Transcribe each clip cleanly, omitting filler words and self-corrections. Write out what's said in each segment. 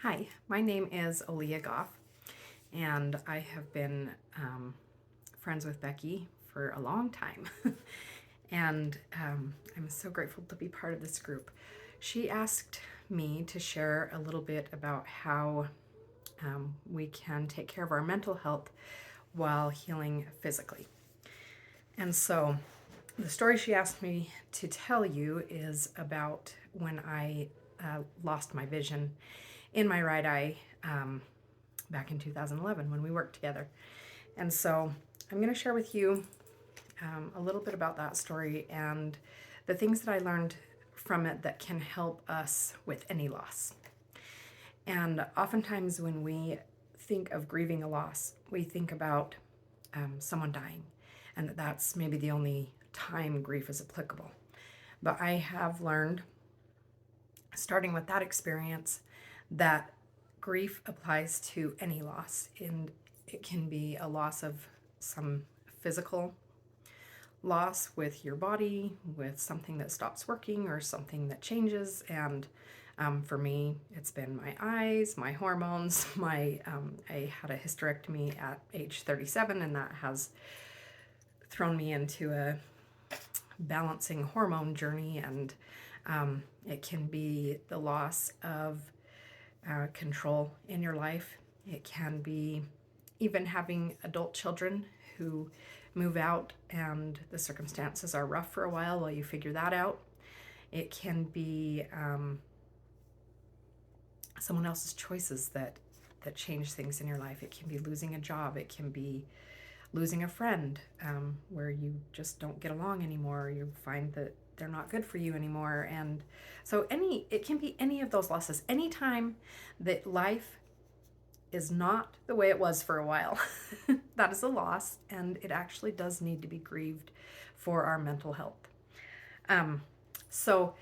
Hi, my name is Aaliyah Goff, and I have been friends with Becky for a long time. and I'm so grateful to be part of this group. She asked me to share a little bit about how we can take care of our mental health while healing physically. And so the story she asked me to tell you is about when I lost my vision in my right eye back in 2011 when we worked together. And so I'm going to share with you a little bit about that story and the things that I learned from it that can help us with any loss. And oftentimes, when we think of grieving a loss, we think about someone dying, and that's maybe the only time grief is applicable. But I have learned, starting with that experience, that grief applies to any loss, and it can be a loss of some physical loss with your body, with something that stops working or something that changes. And for me, it's been my eyes, my hormones. I had a hysterectomy at age 37, and that has thrown me into a balancing hormone journey. And it can be the loss of control in your life. It can be even having adult children who move out and the circumstances are rough for a while you figure that out. It can be someone else's choices that change things in your life. It can be losing a job. It can be losing a friend where you just don't get along anymore. You find that they're not good for you anymore. And so it can be any of those losses. Anytime that life is not the way it was for a while, that is a loss, and it actually does need to be grieved for our mental health. So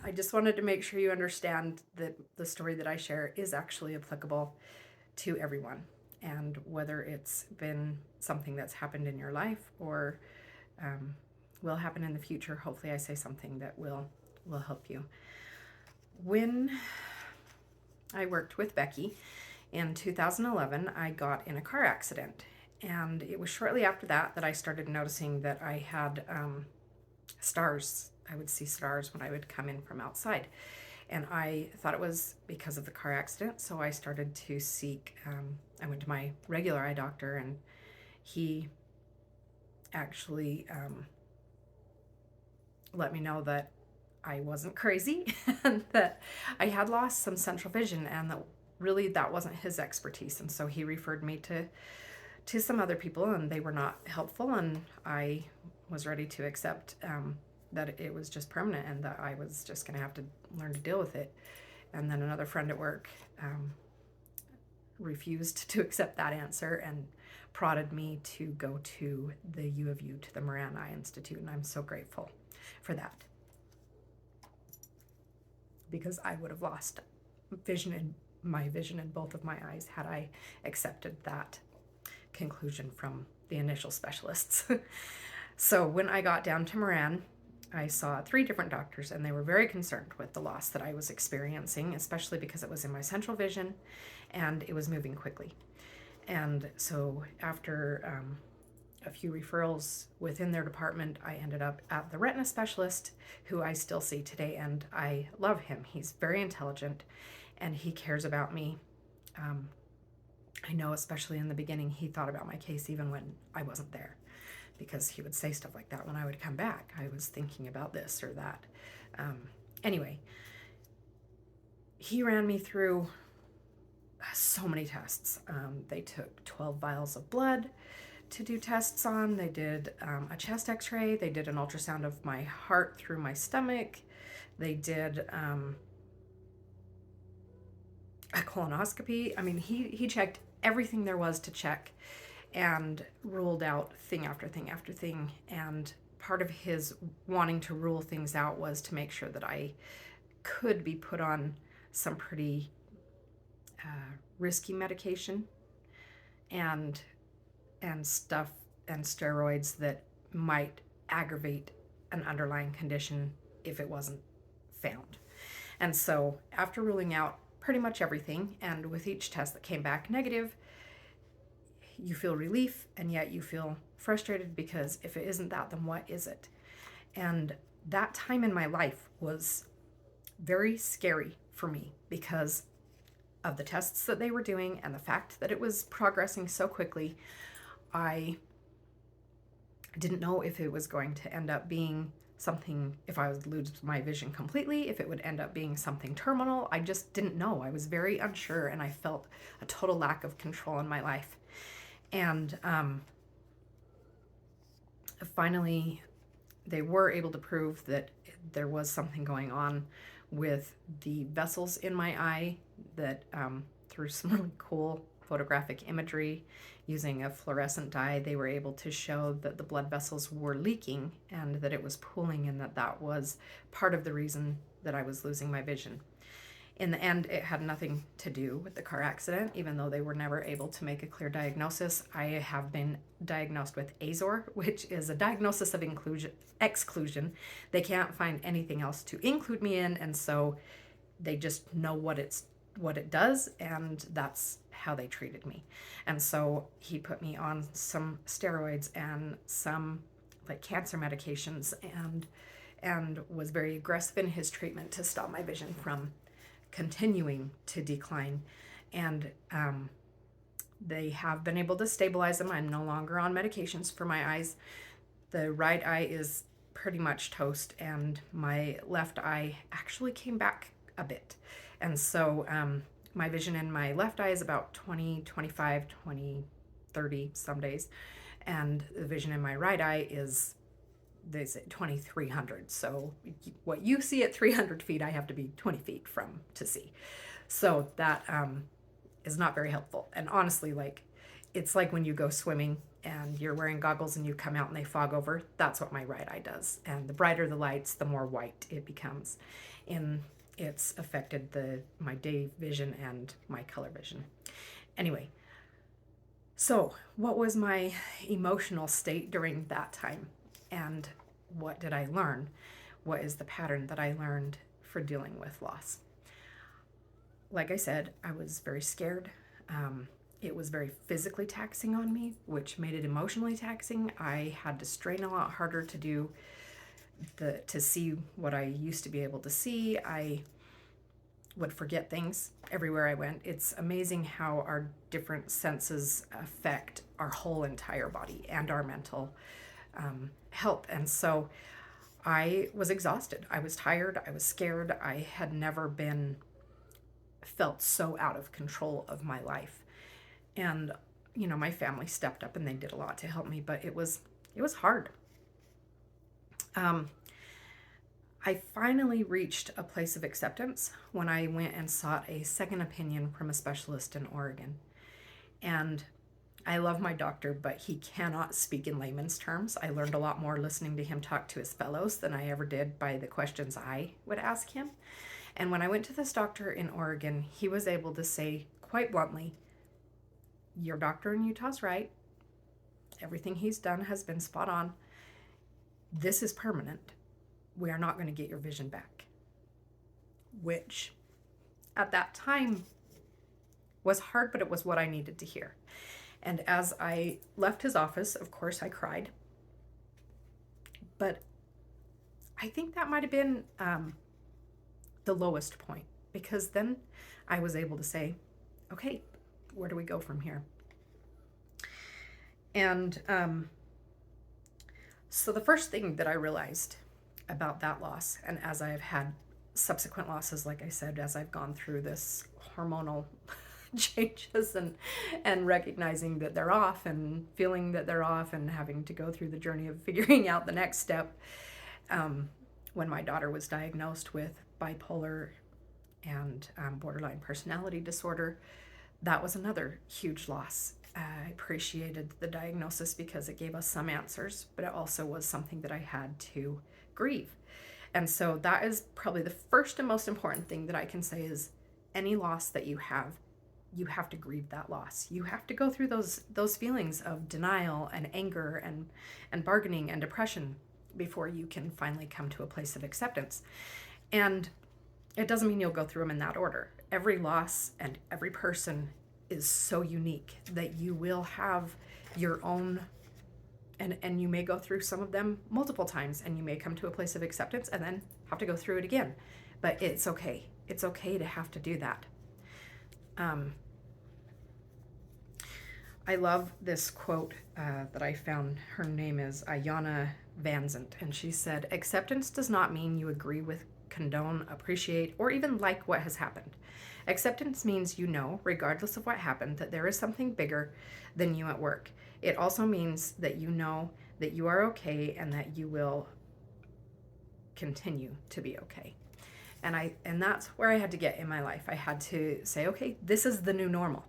I just wanted to make sure you understand that the story that I share is actually applicable to everyone. And whether it's been something that's happened in your life or will happen in the future, hopefully I say something that will help you. When I worked with Becky in 2011, I got in a car accident. And it was shortly after that I started noticing that I had stars. I would see stars when I would come in from outside. And I thought it was because of the car accident. So I started to seek, I went to my regular eye doctor, and he actually let me know that I wasn't crazy and that I had lost some central vision, and that really that wasn't his expertise. And so he referred me to some other people, and they were not helpful, and I was ready to accept that it was just permanent and that I was just going to have to learn to deal with it. And then another friend at work refused to accept that answer and prodded me to go to the U of U, to the Moran Eye Institute, and I'm so grateful for that, because I would have lost my vision in both of my eyes had I accepted that conclusion from the initial specialists. So when I got down to Moran, I saw 3 different doctors, and they were very concerned with the loss that I was experiencing, especially because it was in my central vision and it was moving quickly. And so after a few referrals within their department, I ended up at the retina specialist, who I still see today, and I love him. He's very intelligent and he cares about me. I know, especially in the beginning, he thought about my case even when I wasn't there, because he would say stuff like that when I would come back. I was thinking about this or that. Anyway, he ran me through so many tests. They took 12 vials of blood to do tests on. They did a chest x-ray. They did an ultrasound of my heart through my stomach. They did a colonoscopy. I mean, he checked everything there was to check and ruled out thing after thing after thing. And part of his wanting to rule things out was to make sure that I could be put on some pretty risky medication and stuff and steroids that might aggravate an underlying condition if it wasn't found. And so after ruling out pretty much everything. And with each test that came back negative, you feel relief, and yet you feel frustrated because if it isn't that, then what is it? And that time in my life was very scary for me because of the tests that they were doing and the fact that it was progressing so quickly. I didn't know if it was going to end up being something, if I would lose my vision completely, if it would end up being something terminal. I just didn't know. I was very unsure, and I felt a total lack of control in my life. And finally, they were able to prove that there was something going on with the vessels in my eye, that through some really cool photographic imagery using a fluorescent dye, they were able to show that the blood vessels were leaking and that it was pooling, and that was part of the reason that I was losing my vision. In the end, it had nothing to do with the car accident, even though they were never able to make a clear diagnosis. I have been diagnosed with Azor, which is a diagnosis of exclusion. They can't find anything else to include me in, and so they just know what it does, and that's how they treated me. And so he put me on some steroids and some like cancer medications, and was very aggressive in his treatment to stop my vision from continuing to decline. And they have been able to stabilize them. I'm no longer on medications for my eyes. The right eye is pretty much toast, and my left eye actually came back a bit. And so my vision in my left eye is about 20, 25, 20, 30 some days. And the vision in my right eye is, they say 2,300. So what you see at 300 feet, I have to be 20 feet from to see. So that is not very helpful. And honestly, like, it's like when you go swimming and you're wearing goggles and you come out and they fog over. That's what my right eye does. And the brighter the lights, the more white it becomes. And it's affected my day vision and my color vision. Anyway, so what was my emotional state during that time? And what did I learn? What is the pattern that I learned for dealing with loss? Like I said, I was very scared. It was very physically taxing on me, which made it emotionally taxing. I had to strain a lot harder to see what I used to be able to see. I would forget things everywhere I went. It's amazing how our different senses affect our whole entire body and our mental health. And so I was exhausted. I was tired. I was scared. I had never felt so out of control of my life. And, my family stepped up and they did a lot to help me, but it was hard. I finally reached a place of acceptance when I went and sought a second opinion from a specialist in Oregon. And I love my doctor, but he cannot speak in layman's terms. I learned a lot more listening to him talk to his fellows than I ever did by the questions I would ask him. And when I went to this doctor in Oregon, he was able to say quite bluntly, "Your doctor in Utah's right. Everything he's done has been spot on. This is permanent. We are not going to get your vision back." Which at that time was hard, but it was what I needed to hear. And as I left his office, of course, I cried. But I think that might have been the lowest point, because then I was able to say, okay, where do we go from here? And so the first thing that I realized about that loss, and as I've had subsequent losses, like I said, as I've gone through this hormonal changes and recognizing that they're off and feeling that they're off and having to go through the journey of figuring out the next step, when my daughter was diagnosed with bipolar and borderline personality disorder, that was another huge loss. I appreciated the diagnosis because it gave us some answers, but it also was something that I had to grieve. And so that is probably the first and most important thing that I can say is any loss that you have to grieve that loss. You have to go through those feelings of denial and anger and bargaining and depression before you can finally come to a place of acceptance. And it doesn't mean you'll go through them in that order. Every loss and every person is so unique that you will have your own, and you may go through some of them multiple times, and you may come to a place of acceptance and then have to go through it again. But it's okay. It's okay to have to do that. I love this quote that I found. Her name is Ayana Vanzant, and she said, "Acceptance does not mean you agree with, condone, appreciate, or even like what has happened. Acceptance means you know, regardless of what happened, that there is something bigger than you at work. It also means that you know that you are okay and that you will continue to be okay." And that's where I had to get in my life. I had to say, okay, this is the new normal.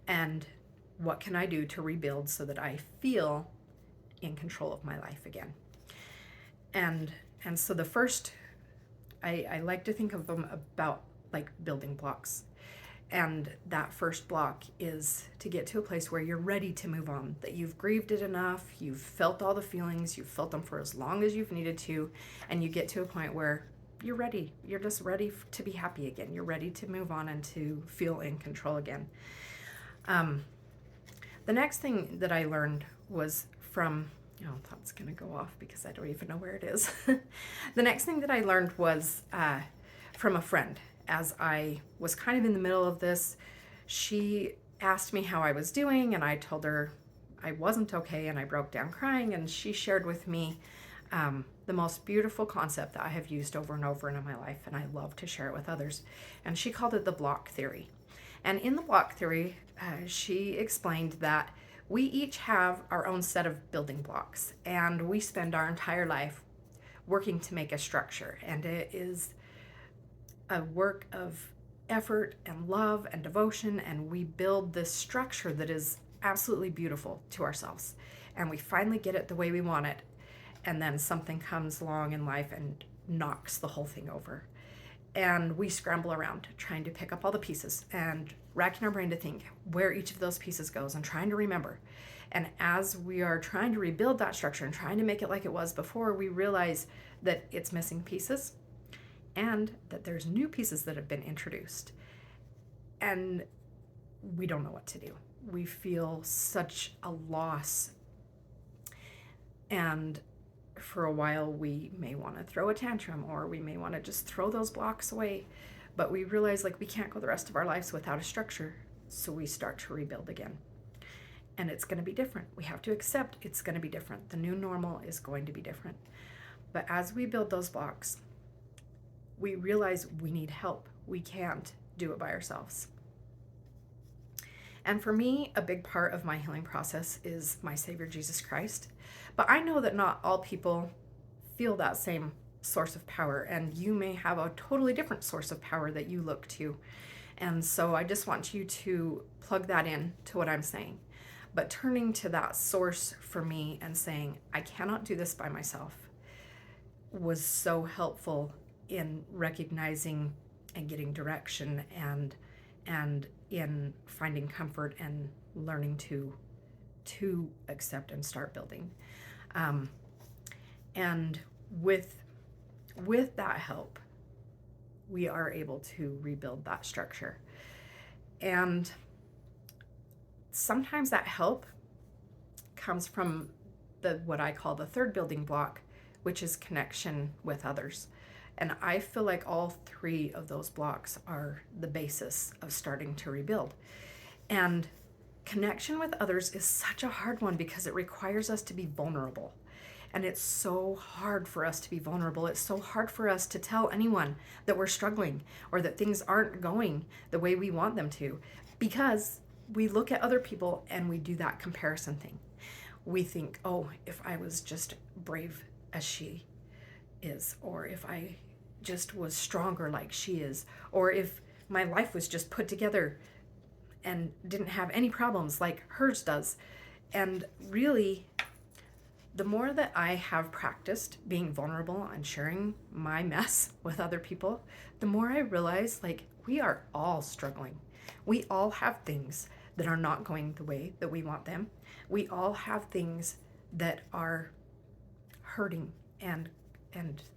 And what can I do to rebuild so that I feel in control of my life again? And so the first, I like to think of them about like building blocks. And that first block is to get to a place where you're ready to move on, that you've grieved it enough, you've felt all the feelings, you've felt them for as long as you've needed to, and you get to a point where you're ready. You're just ready to be happy again. You're ready to move on and to feel in control again. The next thing that I learned was from, that's going to go off because I don't even know where it is. The next thing that I learned was from a friend. As I was kind of in the middle of this, she asked me how I was doing, and I told her I wasn't okay, and I broke down crying, and she shared with me the most beautiful concept that I have used over and over in my life, and I love to share it with others. And she called it the block theory. And in the block theory, she explained that we each have our own set of building blocks, and we spend our entire life working to make a structure. And it is a work of effort and love and devotion, and we build this structure that is absolutely beautiful to ourselves. And we finally get it the way we want it, and then something comes along in life and knocks the whole thing over. And we scramble around trying to pick up all the pieces and racking our brain to think where each of those pieces goes and trying to remember. And as we are trying to rebuild that structure and trying to make it like it was before, we realize that it's missing pieces and that there's new pieces that have been introduced. And we don't know what to do. We feel such a loss. And for a while, we may want to throw a tantrum, or we may want to just throw those blocks away. But we realize we can't go the rest of our lives without a structure. So we start to rebuild again. And it's going to be different. We have to accept it's going to be different. The new normal is going to be different. But as we build those blocks, we realize we need help. We can't do it by ourselves. And for me, a big part of my healing process is my Savior, Jesus Christ. But I know that not all people feel that same source of power, and you may have a totally different source of power that you look to. And so I just want you to plug that in to what I'm saying. But turning to that source for me and saying, I cannot do this by myself, was so helpful in recognizing and getting direction and in finding comfort and learning to accept and start building. And with that help, we are able to rebuild that structure. And sometimes that help comes from what I call the third building block, which is connection with others. And I feel like all three of those blocks are the basis of starting to rebuild. And connection with others is such a hard one because it requires us to be vulnerable. And it's so hard for us to be vulnerable. It's so hard for us to tell anyone that we're struggling or that things aren't going the way we want them to, because we look at other people and we do that comparison thing. We think, oh, if I was just brave as she is, or if I just was stronger like she is, or if my life was just put together and didn't have any problems like hers does. And really, the more that I have practiced being vulnerable and sharing my mess with other people, the more I realize we are all struggling. We all have things that are not going the way that we want them. We all have things that are hurting and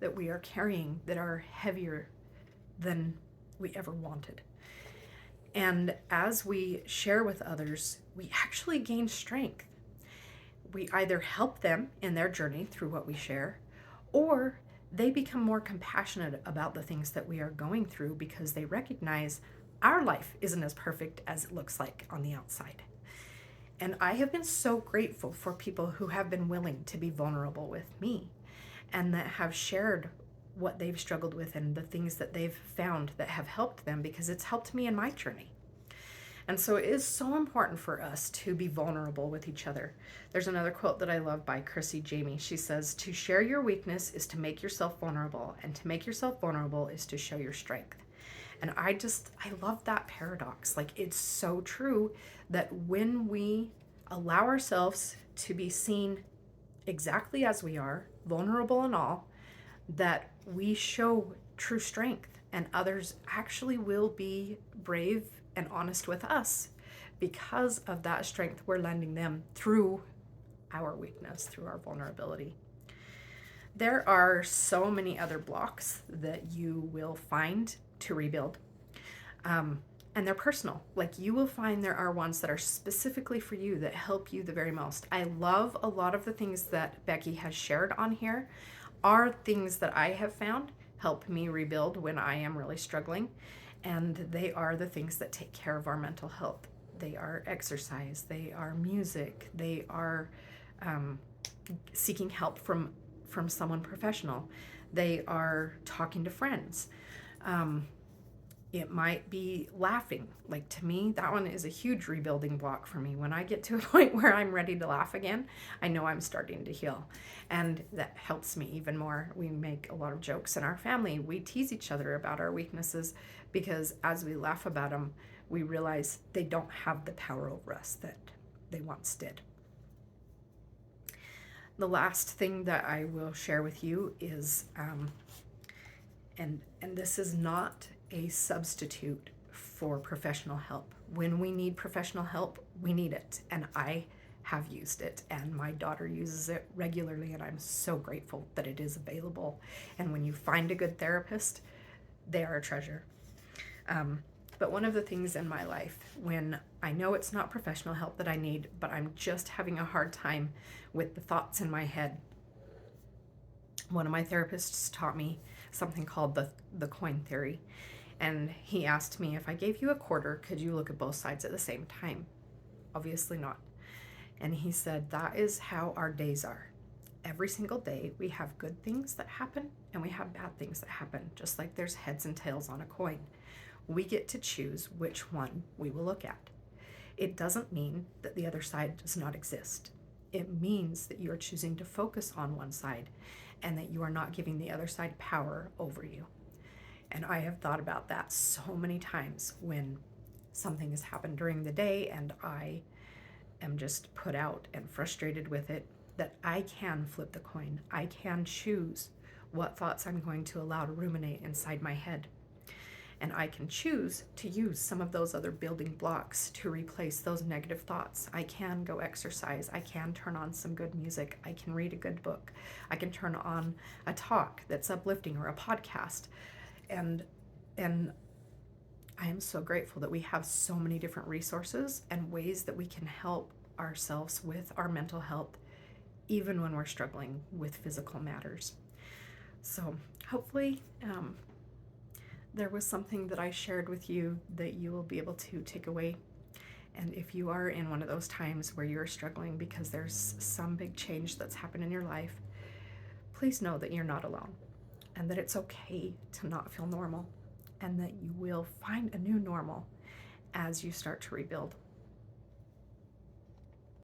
that we are carrying that are heavier than we ever wanted. And as we share with others, we actually gain strength. We either help them in their journey through what we share, or they become more compassionate about the things that we are going through because they recognize our life isn't as perfect as it looks like on the outside. And I have been so grateful for people who have been willing to be vulnerable with me and that have shared what they've struggled with and the things that they've found that have helped them, because it's helped me in my journey. And so it is so important for us to be vulnerable with each other. There's another quote that I love by Chrissy Jamie. She says, "To share your weakness is to make yourself vulnerable, and to make yourself vulnerable is to show your strength." And I love that paradox. Like, it's so true that when we allow ourselves to be seen exactly as we are, vulnerable and all, that we show true strength, and others actually will be brave and honest with us because of that strength we're lending them through our weakness, through our vulnerability. There are so many other blocks that you will find to rebuild. And they're personal. Like, you will find there are ones that are specifically for you that help you the very most. I love a lot of the things that Becky has shared on here are things that I have found help me rebuild when I am really struggling. And they are the things that take care of our mental health. They are exercise, they are music, they are seeking help from someone professional, they are talking to friends. It might be laughing. Like, to me, that one is a huge rebuilding block for me. When I get to a point where I'm ready to laugh again, I know I'm starting to heal. And that helps me even more. We make a lot of jokes in our family. We tease each other about our weaknesses because as we laugh about them, we realize they don't have the power over us that they once did. The last thing that I will share with you is, and this is not a substitute for professional help. When we need professional help, we need it. And I have used it, and my daughter uses it regularly, and I'm so grateful that it is available. And when you find a good therapist, they are a treasure. But one of the things in my life, when I know it's not professional help that I need, but I'm just having a hard time with the thoughts in my head, one of my therapists taught me something called the coin theory. And he asked me, if I gave you a quarter, could you look at both sides at the same time? Obviously not. And he said, that is how our days are. Every single day we have good things that happen and we have bad things that happen, just like there's heads and tails on a coin. We get to choose which one we will look at. It doesn't mean that the other side does not exist. It means that you are choosing to focus on one side and that you are not giving the other side power over you. And I have thought about that so many times when something has happened during the day and I am just put out and frustrated with it, that I can flip the coin. I can choose what thoughts I'm going to allow to ruminate inside my head. And I can choose to use some of those other building blocks to replace those negative thoughts. I can go exercise. I can turn on some good music. I can read a good book. I can turn on a talk that's uplifting or a podcast. And I am so grateful that we have so many different resources and ways that we can help ourselves with our mental health, even when we're struggling with physical matters. So hopefully there was something that I shared with you that you will be able to take away. And if you are in one of those times where you're struggling because there's some big change that's happened in your life, please know that you're not alone and that it's okay to not feel normal and that you will find a new normal as you start to rebuild.